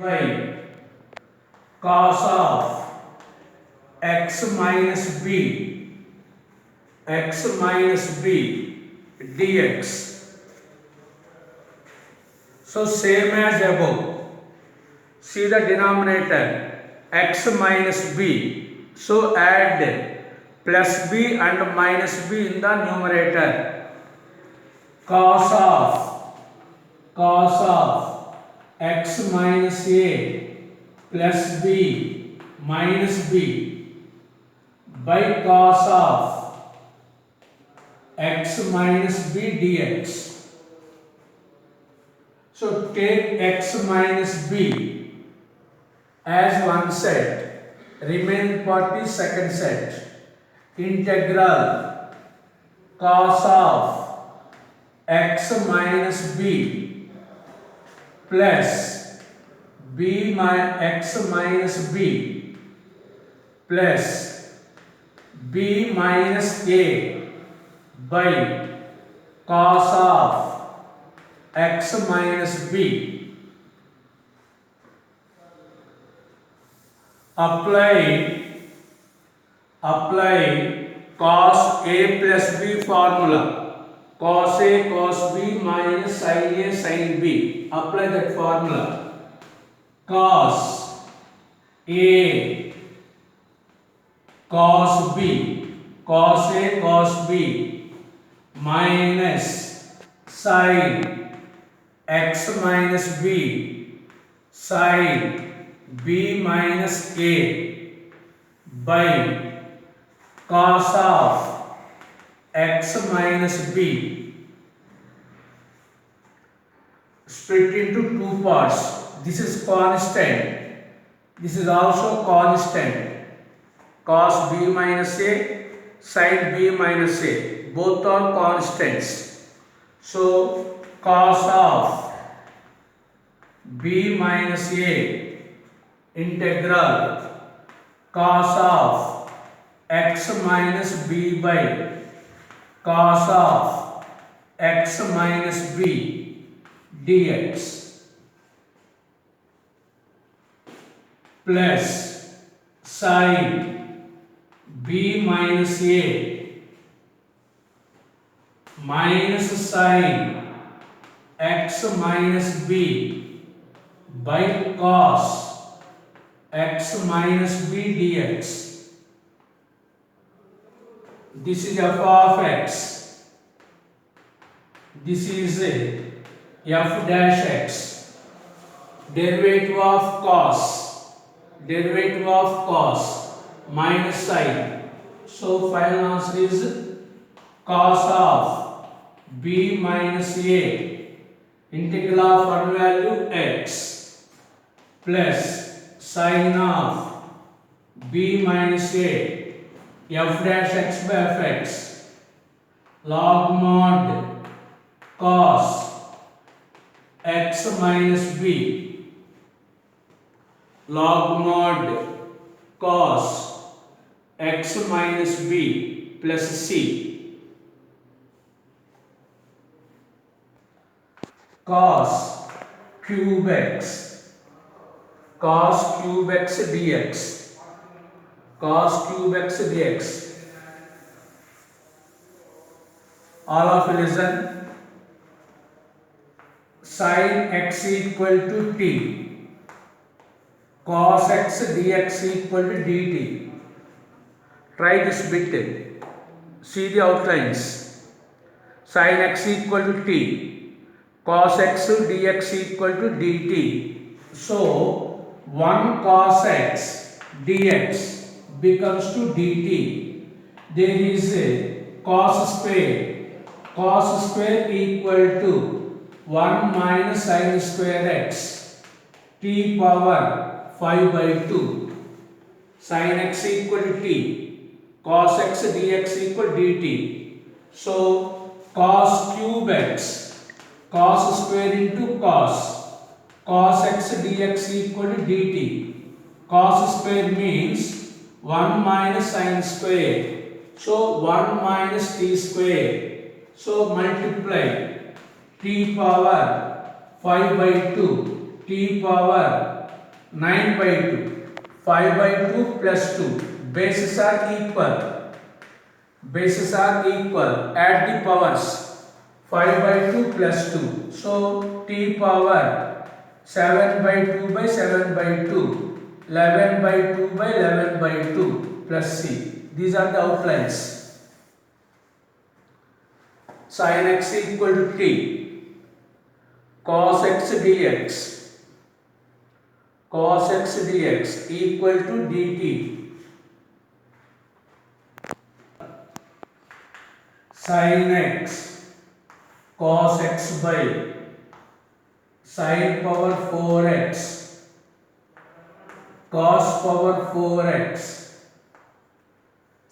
by cos of x minus b dx. So same as above. See the denominator x minus b. So add plus b and minus b in the numerator. Cos of x minus a plus b minus b by cos of x minus b dx. So take x minus b as one set, remaining part is second set. Integral cos of x minus b plus x minus b plus b minus a by cos of x minus b. Apply cos a plus b formula. Cos a cos b minus sin a sin b. Apply that formula. Cos a cos b, cos a cos b minus sin x minus b sin b minus a by cos of x minus b. Split into two parts. This is constant. This is also constant. Cos b minus a, sin b minus a. Both are constants. So cos of b minus a integral cos of x minus b by cos of x minus b dx plus sin b minus a minus sin x minus b by cos x minus b dx. This is f of x. This is f dash x. Derivative of cos minus sin. So final answer is cos of b minus a integral of one value x plus sin of b minus a f dash x by fx log mod cos x minus b log mod cos x minus b plus c cos cube x dx. Cos cube x dx. All of you listen. Sin x equal to t. Cos x dx equal to dt. Try this bit. See the outlines. Sin x equal to t. Cos x dx equal to dt. So 1 cos x dx becomes to dt. There is a cos square equal to 1 minus sin square x t power 5 by 2. Sin x equal to t. Cos x dx equal dt. So cos cube x, cos square into cos x dx equal to dt. Cos square means 1 minus sin square. So 1 minus t square. So multiply t power 5 by 2 t power 9 by 2, 5 by 2 plus 2. Bases are equal. Bases are equal. Add the powers. 5 by 2 plus 2. So t power 7 by 2 by 7 by 2. 11 by 2 by 11 by 2 plus c. These are the outlines. Sin x equal to t. Cos x dx. Cos x dx equal to dt. Sin x cos x by sin power 4x cos power 4x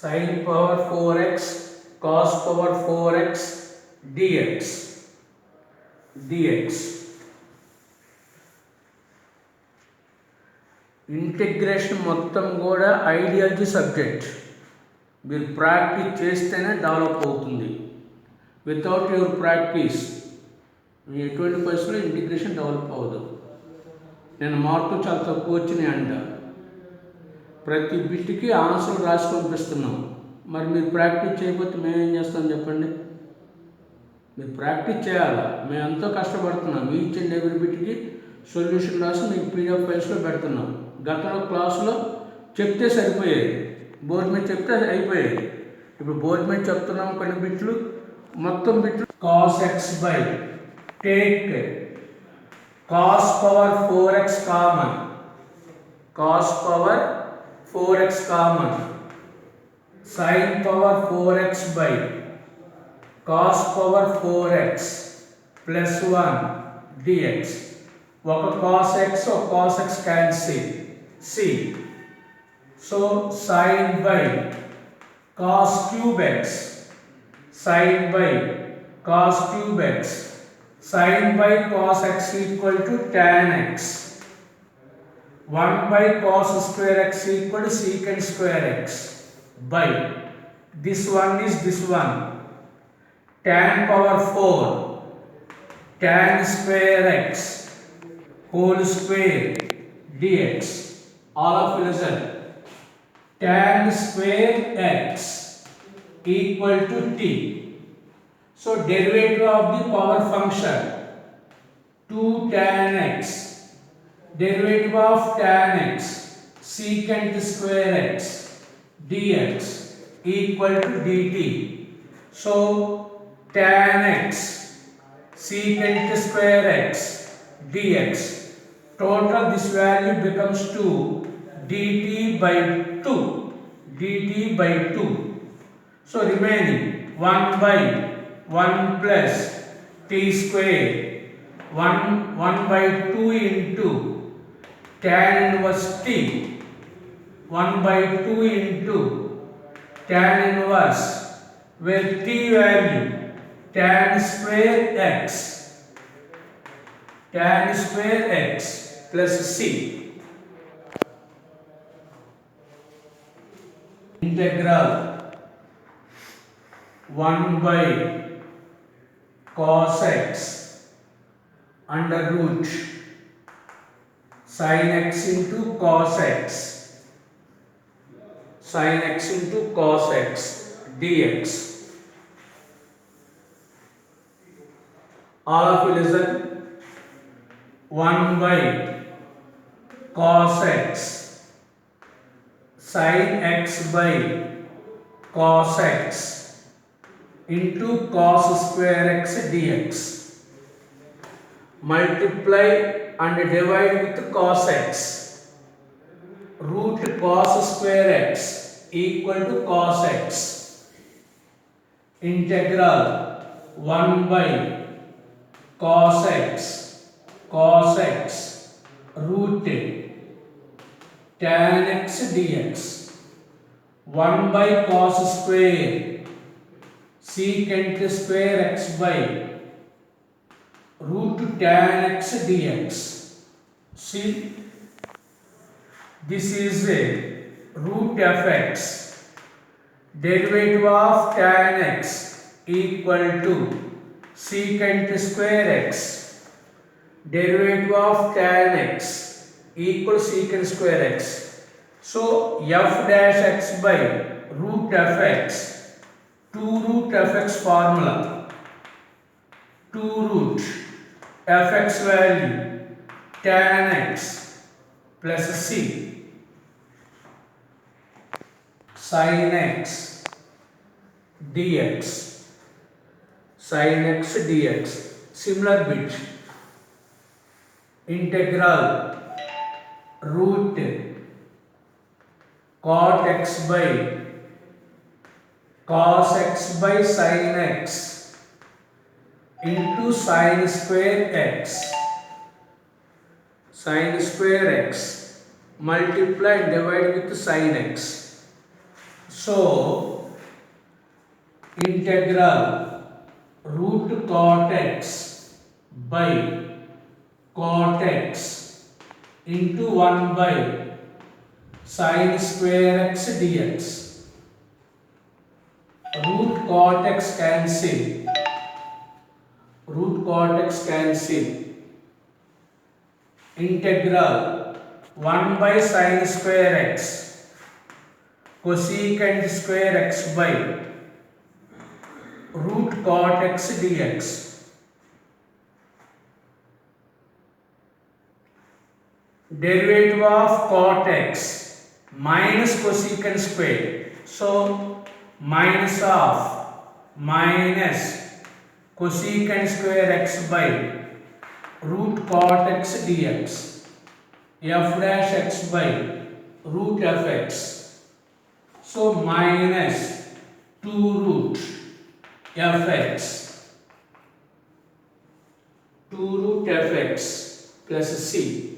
sin power 4x cos power 4x dx. Integration మొత్తం కూడా ideology subject. మీరు practice చేస్తేనే develop అవుతుంది. Without your practice ఎటువంటి పరిస్థితుల్లో integration develop అవ్వదు. నేను మార్కులు చాలా తక్కువ వచ్చినాయి అంట. ప్రతి బిట్కి ఆన్సర్ రాసి పంపిస్తున్నాం. మరి మీరు ప్రాక్టీస్ చేయకపోతే మేమేం చేస్తాం చెప్పండి? మీరు ప్రాక్టీస్ చేయాలా. మేము ఎంతో కష్టపడుతున్నాం. ఈచ్ అండ్ ఎవ్రీ బిట్కి సొల్యూషన్ రాసి మీకు పీడిఎఫ్ ఫైల్స్లో పెడుతున్నాం. గతంలో క్లాసులో చెప్తే సరిపోయేది, బోర్డు మీద చెప్తే అయిపోయేది. ఇప్పుడు బోర్డు మీద చెప్తున్నాం కొన్ని బిట్లు, మొత్తం బిట్లు. Cos X bye take cos power 4x common, cos power 4x common, sin power 4x by cos power 4x plus 1 dx. ఒక cos x ఒక cos x cancel c. So sin by cos cube x, sin by cos cube x, sin by cos x equal to tan x. 1 by cos square x equal to secant square x by this one is this one. Tan power 4 tan square x whole square dx. All of you listen. Tan square x equal to t. So derivative of the power function 2 tan x, derivative of tan x secant square x dx equal to dt. So tan x secant square x dx, total this value becomes 2 dt by 2, dt by 2. So remaining 1 by 1 plus t square 1 by 2 into tan inverse t, 1 by 2 into tan inverse where t value tan square x plus c. Integral 1 by cos x under root sin x into cos x, sin x into cos x dx. All of you listen. 1 by cos x sin x by cos x into cos square x dx. Multiply and divide with cos x. Root cos square x equal to cos x. Integral 1 by cos x root tan x dx. 1 by cos square secant square x by root tan x dx. See, this is a root of x. Derivative of tan x equal to secant square x derivative of tan x equals secant square x. So f dash x by root fx, 2 root fx formula, 2 root fx value tan x plus c sin x dx, sin x dx. Similar bit, integral root cot x by cos x by sin x into sin square x, sin square x multiply and divide with sin x. So integral root cot x by cot x into 1 by sin square x dx. Root cot x cancel, root cot x cancel. Integral 1 by sin square x cosecant square x by root cot x dx. Derivative of cot x minus cosecant square. So minus of minus cosecant square x by root cot x dx. F dash x by root fx. So minus 2 root fx, 2 root fx plus c